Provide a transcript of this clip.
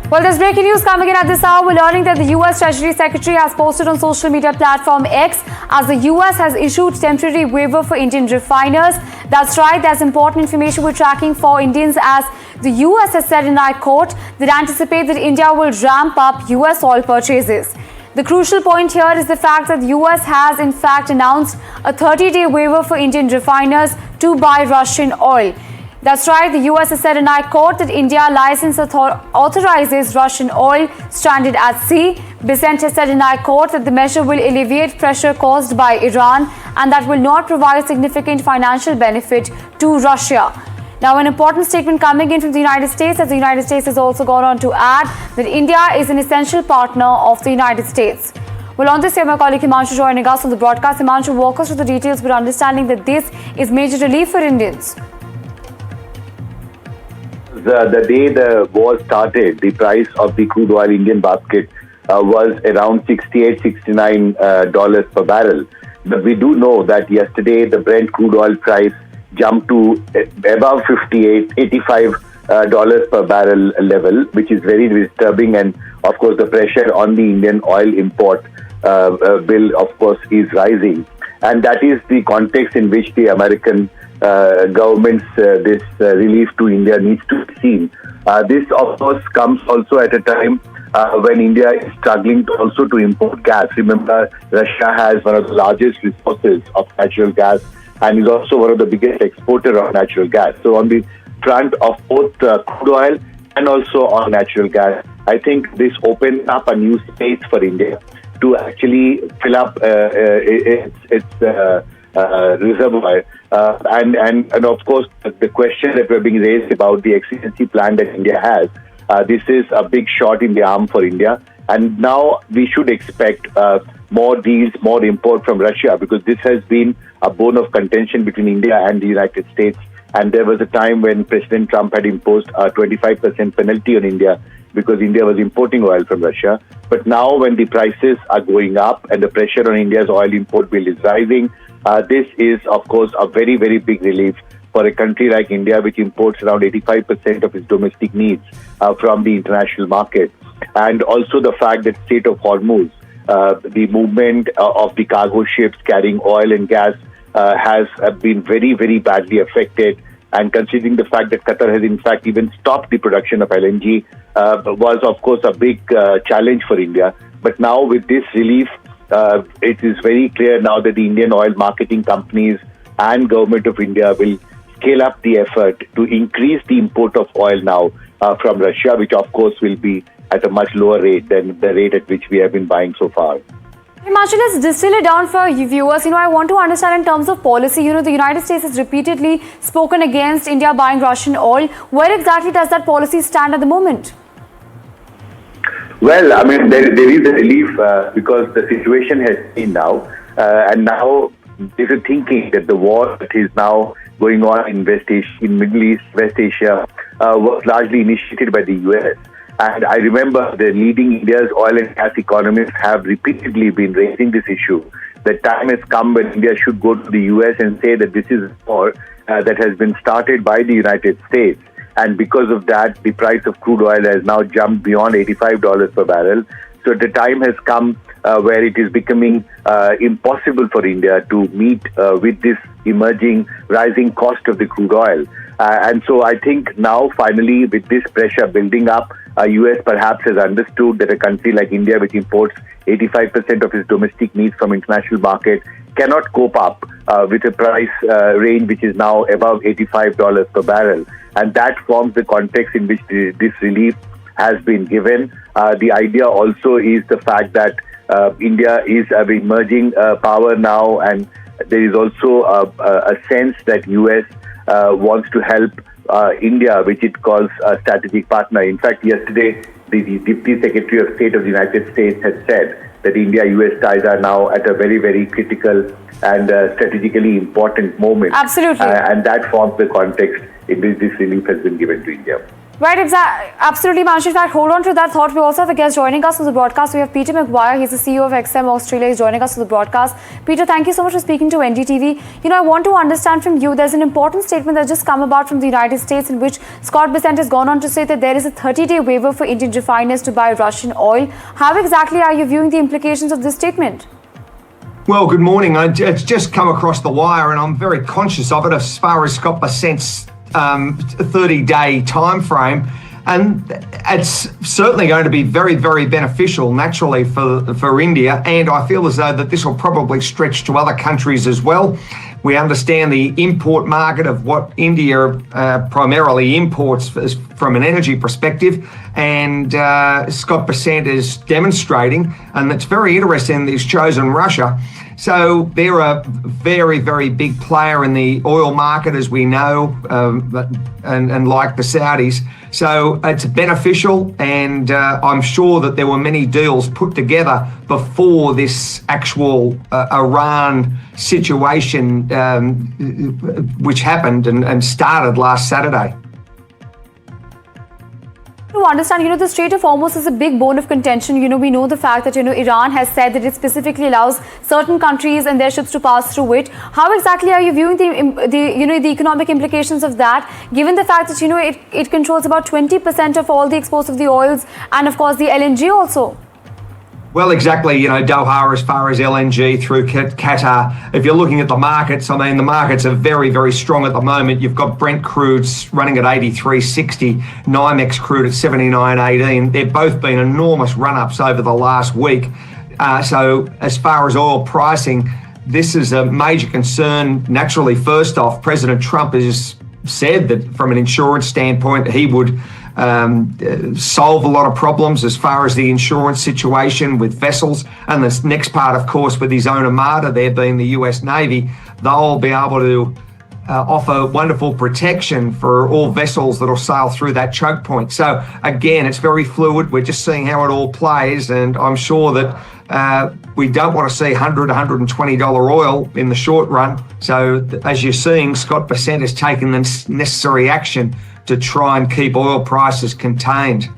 Well, there's breaking news coming in at this hour. We're learning that the US Treasury Secretary has posted on social media platform X as the US has issued temporary waiver for Indian refiners. That's right, there's important information we're tracking for Indians as the US has said, and I quote, that anticipate that India will ramp up US oil purchases. The crucial point here is the fact that the US has in fact announced a 30-day waiver for Indian refiners to buy Russian oil. That's right, the US has said, and I quote, that India license authorizes Russian oil stranded at sea. Bessent has said, and I quote, that the measure will alleviate pressure caused by Iran and that will not provide significant financial benefit to Russia. Now, an important statement coming in from the United States, as the United States has also gone on to add that India is an essential partner of the United States. Well, on this, my colleague Himanshu joining us on the broadcast. Himanshu, walk us through the details, but understanding that this is major relief for Indians. The day the war started, the price of the crude oil Indian basket was around $68-69 per barrel. But we do know that yesterday the Brent crude oil price jumped to above $85 per barrel level, which is very disturbing. And of course, the pressure on the Indian oil import bill, of course, is rising. And that is the context in which the American government's this relief to India needs to be seen. This, of course, comes also at a time when India is struggling also to import gas. Remember, Russia has one of the largest resources of natural gas and is also one of the biggest exporter of natural gas. So on the front of both crude oil and also on natural gas, I think this opens up a new space for India to actually fill up its reservoir. And of course, the question that we're being raised about the exigency plan that India has, this is a big shot in the arm for India. And now we should expect more deals, more import from Russia, because this has been a bone of contention between India and the United States. And there was a time when President Trump had imposed a 25% penalty on India because India was importing oil from Russia. But now when the prices are going up and the pressure on India's oil import bill is rising, this is, of course, a very, very big relief for a country like India, which imports around 85% of its domestic needs from the international market. And also the fact that Strait of Hormuz, the movement of the cargo ships carrying oil and gas has been very, very badly affected. And considering the fact that Qatar has in fact even stopped the production of LNG, was of course a big challenge for India. But now with this relief, it is very clear now that the Indian oil marketing companies and government of India will scale up the effort to increase the import of oil now from Russia, which of course will be at a much lower rate than the rate at which we have been buying so far. Himanshu, let's distill it down for viewers. I want to understand in terms of policy. The United States has repeatedly spoken against India buying Russian oil. Where exactly does that policy stand at the moment? Well, I mean, there is a relief because the situation has changed now. And now there is a thinking that the war that is now going on in Middle East, West Asia, was largely initiated by the US. And I remember the leading India's oil and gas economists have repeatedly been raising this issue. The time has come when India should go to the US and say that this is a war that has been started by the United States. And because of that, the price of crude oil has now jumped beyond $85 per barrel. So the time has come where it is becoming impossible for India to meet with this emerging rising cost of the crude oil. And so I think now finally with this pressure building up, US perhaps has understood that a country like India, which imports 85% of its domestic needs from international market, cannot cope up with a price range which is now above $85 per barrel. And that forms the context in which this relief has been given. The idea also is the fact that India is an emerging power now, and there is also a sense that US wants to help India, which it calls a strategic partner. In fact, yesterday, the Deputy Secretary of State of the United States had said that India-US ties are now at a very, very critical and strategically important moment. Absolutely. And that forms the context in which this relief has been given to India. Right, absolutely, Manshi. In fact, hold on to that thought. We also have a guest joining us on the broadcast. We have Peter McGuire. He's the CEO of XM Australia. He's joining us on the broadcast. Peter, thank you so much for speaking to NDTV. I want to understand from you, there's an important statement that's just come about from the United States in which Scott Bessent has gone on to say that there is a 30-day waiver for Indian refiners to buy Russian oil. How exactly are you viewing the implications of this statement? Well, good morning. It's just come across the wire and I'm very conscious of it as far as Scott Bessent's 30-day time frame, and it's certainly going to be very, very beneficial naturally for India, and I feel as though that this will probably stretch to other countries as well. We understand the import market of what India primarily imports from an energy perspective, and Scott Bessent is demonstrating, and it's very interesting that he's chosen Russia. So they're a very, very big player in the oil market, as we know, and like the Saudis. So it's beneficial, and I'm sure that there were many deals put together before this actual Iran situation, which happened and started last Saturday. To understand, the Strait of Hormuz is a big bone of contention. We know the fact that, Iran has said that it specifically allows certain countries and their ships to pass through it. How exactly are you viewing the economic implications of that, given the fact that, it controls about 20% of all the exports of the oils and, of course, the LNG also? Well, exactly. Doha as far as LNG through Qatar. If you're looking at the markets, I mean, the markets are very, very strong at the moment. You've got Brent crudes running at 83.60, NYMEX crude at 79.18. They've both been enormous run-ups over the last week. So as far as oil pricing, this is a major concern. Naturally, first off, President Trump has said that from an insurance standpoint, he would solve a lot of problems as far as the insurance situation with vessels. And this next part, of course, with his own armada, there being the US Navy, they'll be able to offer wonderful protection for all vessels that'll sail through that choke point. So again, it's very fluid. We're just seeing how it all plays, and I'm sure that we don't want to see $100, $120 oil in the short run. So as you're seeing, Scott Bessent has taken the necessary action to try and keep oil prices contained.